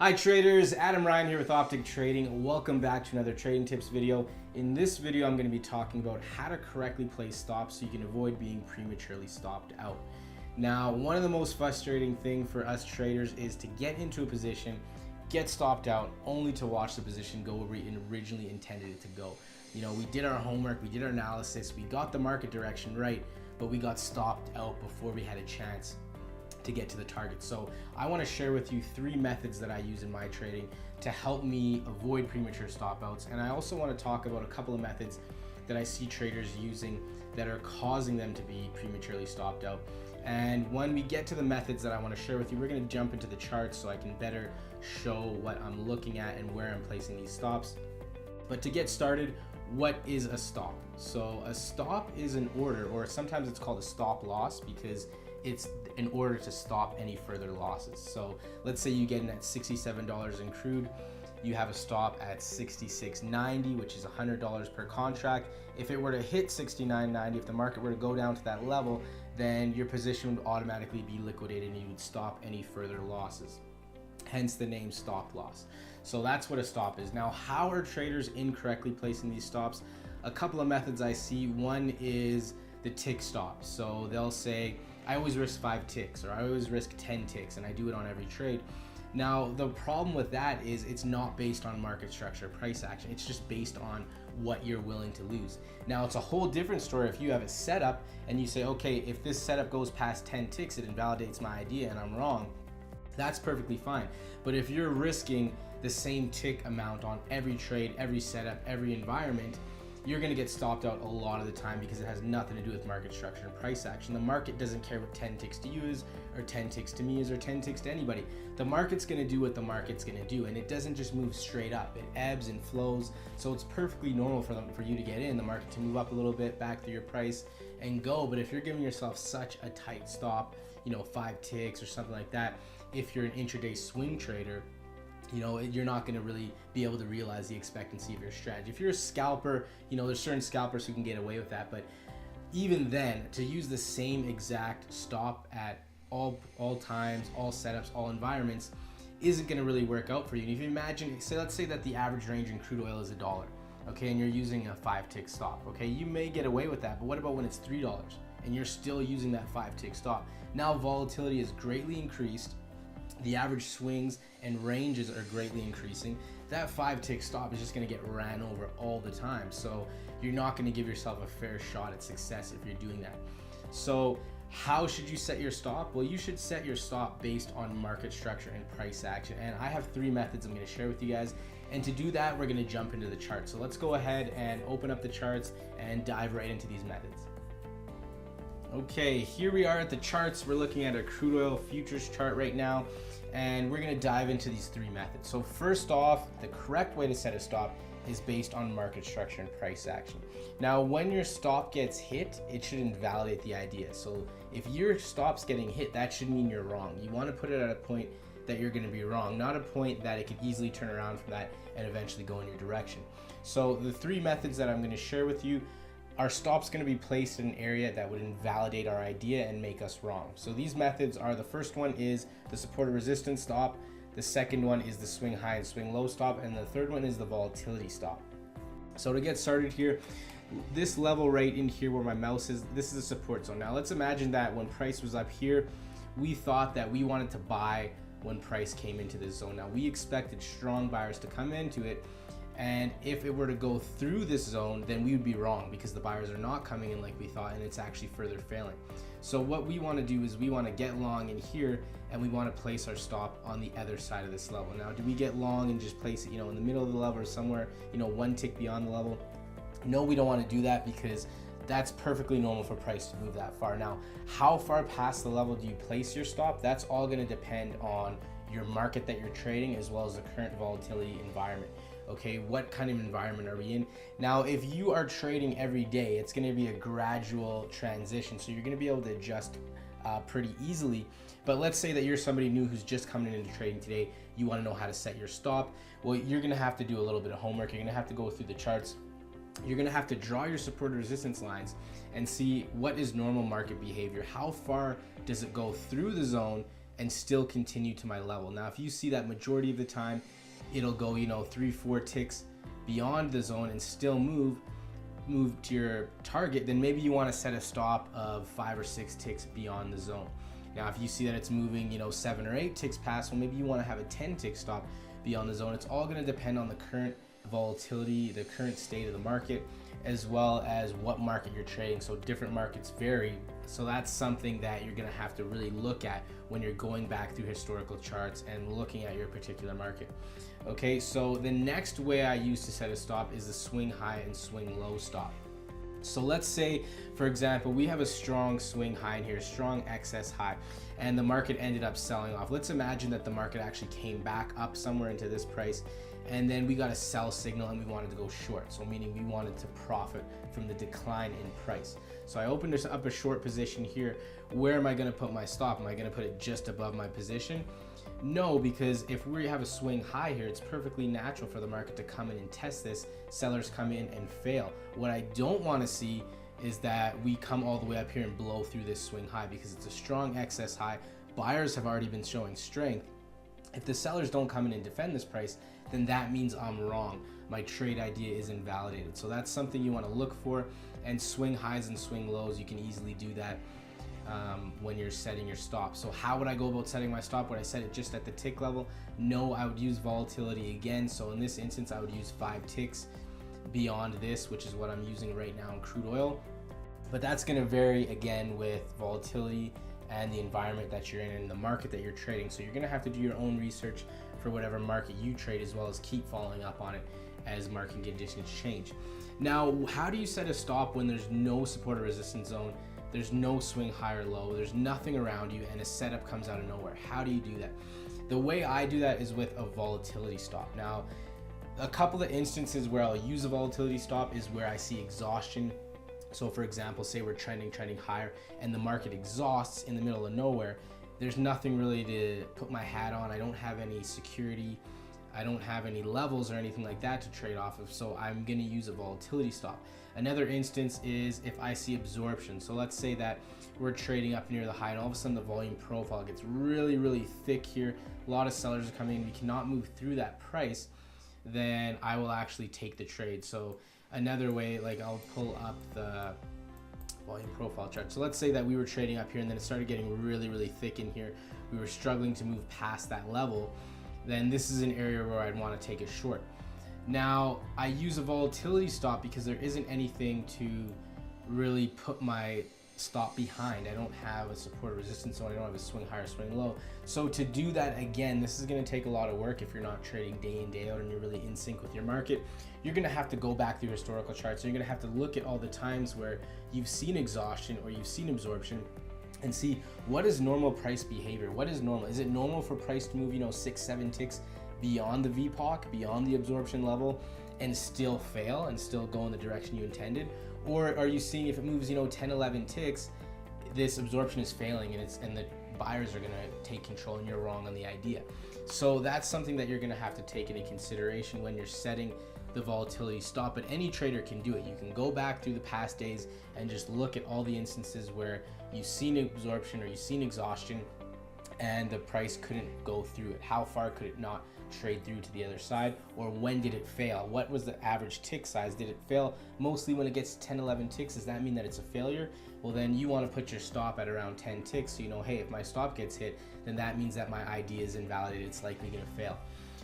Hi traders, Adam Ryan here with Optic Trading. Welcome back to another trading tips video. In this video, I'm going to be talking about how to correctly place stops so you can avoid being prematurely stopped out. Now, one of the most frustrating things for us traders is to get into a position, get stopped out, only to watch the position go where we originally intended it to go. You know, we did our homework, we did our analysis, we got the market direction right, but we got stopped out before we had a chance to get to the target. So I want to share with you 3 methods that I use in my trading to help me avoid premature stop outs. And I also want to talk about a couple of methods that I see traders using that are causing them to be prematurely stopped out. And when we get to the methods that I want to share with you, we're going to jump into the charts so I can better show what I'm looking at and where I'm placing these stops. But to get started, what is a stop? So a stop is an order, or sometimes it's called a stop loss because it's in order to stop any further losses. So let's say you get in at $67 in crude, you have a stop at $66.90, which is $100 per contract. If it were to hit $69.90, if the market were to go down to that level, then your position would automatically be liquidated and you would stop any further losses. Hence the name stop loss. So that's what a stop is. Now, how are traders incorrectly placing these stops? A couple of methods I see. One is the tick stop. So they'll say, I always risk 5 ticks, or I always risk 10 ticks, and I do it on every trade. Now, the problem with that is it's not based on market structure, price action. It's just based on what you're willing to lose. Now, it's a whole different story if you have a setup and you say, okay, if this setup goes past 10 ticks, it invalidates my idea and I'm wrong. That's perfectly fine. But if you're risking the same tick amount on every trade, every setup, every environment, you're going to get stopped out a lot of the time because it has nothing to do with market structure and price action. The market doesn't care what 10 ticks to you is, or 10 ticks to me is, or 10 ticks to anybody. The market's going to do what the market's going to do, and it doesn't just move straight up. It ebbs and flows, so it's perfectly normal for you to get in, the market to move up a little bit, back through your price, and go. But if you're giving yourself such a tight stop, 5 ticks or something like that, if you're an intraday swing trader, you're not going to really be able to realize the expectancy of your strategy. If you're a scalper, there's certain scalpers who can get away with that, but even then, to use the same exact stop at all times, all setups, all environments isn't going to really work out for you. And if you imagine, let's say that the average range in crude oil is $1, okay, and you're using a 5-tick stop, okay, you may get away with that, but what about when it's $3 and you're still using that 5-tick stop? Now volatility is greatly increased. The average swings and ranges are greatly increasing. That 5-tick stop is just going to get ran over all the time. So you're not going to give yourself a fair shot at success if you're doing that. So how should you set your stop? Well, you should set your stop based on market structure and price action. And I have 3 methods I'm going to share with you guys. And to do that, we're going to jump into the chart. So let's go ahead and open up the charts and dive right into these methods. Okay, here we are at the charts. We're looking at a crude oil futures chart right now, and we're going to dive into these 3 methods. So first off, the correct way to set a stop is based on market structure and price action. Now, when your stop gets hit, it should invalidate the idea. So if your stop's getting hit, that should mean you're wrong. You want to put it at a point that you're going to be wrong, not a point that it could easily turn around from that and eventually go in your direction. So the 3 methods that I'm going to share with you, our stop's going to be placed in an area that would invalidate our idea and make us wrong. So these methods are, the first one is the support or resistance stop, the second one is the swing high and swing low stop, and the third one is the volatility stop. So to get started here, this level right in here where my mouse is, this is a support zone. Now let's imagine that when price was up here, we thought that we wanted to buy when price came into this zone. Now we expected strong buyers to come into it, and if it were to go through this zone, then we would be wrong because the buyers are not coming in like we thought, and it's actually further failing. So what we want to do is we want to get long in here, and we want to place our stop on the other side of this level. Now, do we get long and just place it, in the middle of the level or somewhere, 1 tick beyond the level? No, we don't want to do that because that's perfectly normal for price to move that far. Now, how far past the level do you place your stop? That's all going to depend on your market that you're trading as well as the current volatility environment. Okay, what kind of environment are we in? Now, if you are trading every day, it's going to be a gradual transition, so you're going to be able to adjust pretty easily. But let's say that you're somebody new who's just coming into trading today. You want to know how to set your stop. Well, you're going to have to do a little bit of homework. You're going to have to go through the charts. You're going to have to draw your support and resistance lines and see what is normal market behavior. How far does it go through the zone and still continue to my level. Now, if you see that majority of the time, it'll go, 3-4 ticks beyond the zone and still move to your target, then maybe you want to set a stop of 5 or 6 ticks beyond the zone. Now, if you see that it's moving, 7 or 8 ticks past, well, maybe you want to have a 10 tick stop beyond the zone. It's all going to depend on the current volatility, the current state of the market, as well as what market you're trading. So different markets vary. So that's something that you're going to have to really look at when you're going back through historical charts and looking at your particular market. Okay, so the next way I use to set a stop is the swing high and swing low stop. So let's say, for example, we have a strong swing high in here, strong excess high, and the market ended up selling off. Let's imagine that the market actually came back up somewhere into this price, and then we got a sell signal and we wanted to go short. So meaning we wanted to profit from the decline in price. So I opened up a short position here. Where am I going to put my stop? Am I going to put it just above my position? No, because if we have a swing high here, it's perfectly natural for the market to come in and test this, sellers come in and fail. What I don't want to see is that we come all the way up here and blow through this swing high, because it's a strong excess high. Buyers have already been showing strength. If the sellers don't come in and defend this price, then that means I'm wrong. My trade idea is invalidated. So that's something you want to look for. And swing highs and swing lows, you can easily do that when you're setting your stop. So how would I go about setting my stop? Would I set it just at the tick level? No, I would use volatility again. So in this instance, I would use 5 ticks beyond this, which is what I'm using right now in crude oil. But that's going to vary again with volatility and the environment that you're in and the market that you're trading. So you're going to have to do your own research for whatever market you trade, as well as keep following up on it as market conditions change. Now, how do you set a stop when there's no support or resistance zone? There's no swing high or low, there's nothing around you, and a setup comes out of nowhere. How do you do that? The way I do that is with a volatility stop. Now, a couple of instances where I'll use a volatility stop is where I see exhaustion. So for example, say we're trending higher and the market exhausts in the middle of nowhere. There's nothing really to put my hat on. I don't have any security. I don't have any levels or anything like that to trade off of, so I'm going to use a volatility stop. Another instance is if I see absorption. So let's say that we're trading up near the high and all of a sudden the volume profile gets really, really thick here. A lot of sellers are coming in. We cannot move through that price. Then I will actually take the trade. So another way, like I'll pull up the volume profile chart. So let's say that we were trading up here and then it started getting really, really thick in here. We were struggling to move past that level. Then this is an area where I'd want to take a short. Now, I use a volatility stop because there isn't anything to really put my stop behind. I don't have a support or resistance zone. I don't have a swing high or swing low. So to do that, again, this is going to take a lot of work if you're not trading day in, day out, and you're really in sync with your market. You're going to have to go back through historical charts. So you're going to have to look at all the times where you've seen exhaustion or you've seen absorption and see what is normal price behavior. What is normal? Is it normal for price to move, 6, 7 ticks beyond the VPOC, beyond the absorption level, and still fail and still go in the direction you intended? Or are you seeing if it moves, 10, 11 ticks, this absorption is failing and the buyers are going to take control and you're wrong on the idea? So that's something that you're going to have to take into consideration when you're setting the volatility stop. But any trader can do it. You can go back through the past days and just look at all the instances where you've seen absorption or you've seen exhaustion and the price couldn't go through it. How far could it not trade through to the other side? Or when did it fail? What was the average tick size? Did it fail mostly when it gets 10, 11 ticks? Does that mean that it's a failure? Well, then you want to put your stop at around 10 ticks. So you know, hey, if my stop gets hit, then that means that my idea is invalidated. It's likely going to fail.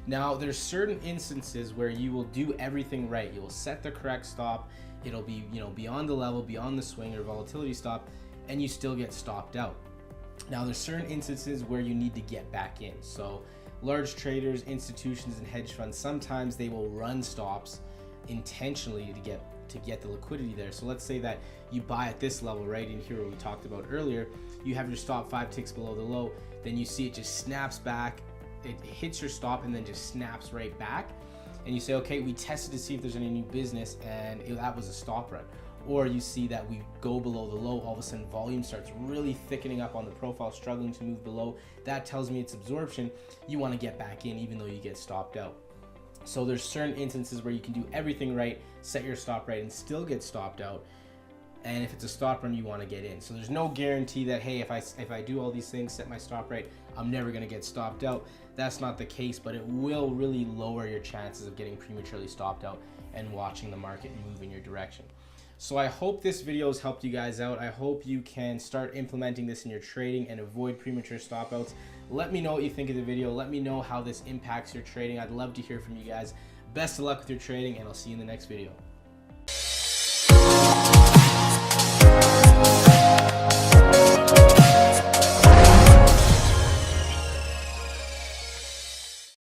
Now, there's certain instances where you will do everything right. You will set the correct stop. It'll be, beyond the level, beyond the swing or volatility stop, and you still get stopped out. Now, there's certain instances where you need to get back in. So large traders, institutions, and hedge funds, sometimes they will run stops intentionally to get the liquidity there. So let's say that you buy at this level right in here where we talked about earlier. You have your stop 5 ticks below the low, then you see it just snaps back. It hits your stop and then just snaps right back. And you say, okay, we tested to see if there's any new business, and that was a stop run. Or you see that we go below the low, all of a sudden volume starts really thickening up on the profile, struggling to move below. That tells me it's absorption. You want to get back in even though you get stopped out. So there's certain instances where you can do everything right, set your stop right, and still get stopped out. and if it's a stop run, you want to get in. So there's no guarantee that, hey, if I do all these things, set my stop right, I'm never going to get stopped out. That's not the case, but it will really lower your chances of getting prematurely stopped out and watching the market move in your direction. So I hope this video has helped you guys out. I hope you can start implementing this in your trading and avoid premature stop outs. Let me know what you think of the video. Let me know how this impacts your trading. I'd love to hear from you guys. Best of luck with your trading, and I'll see you in the next video.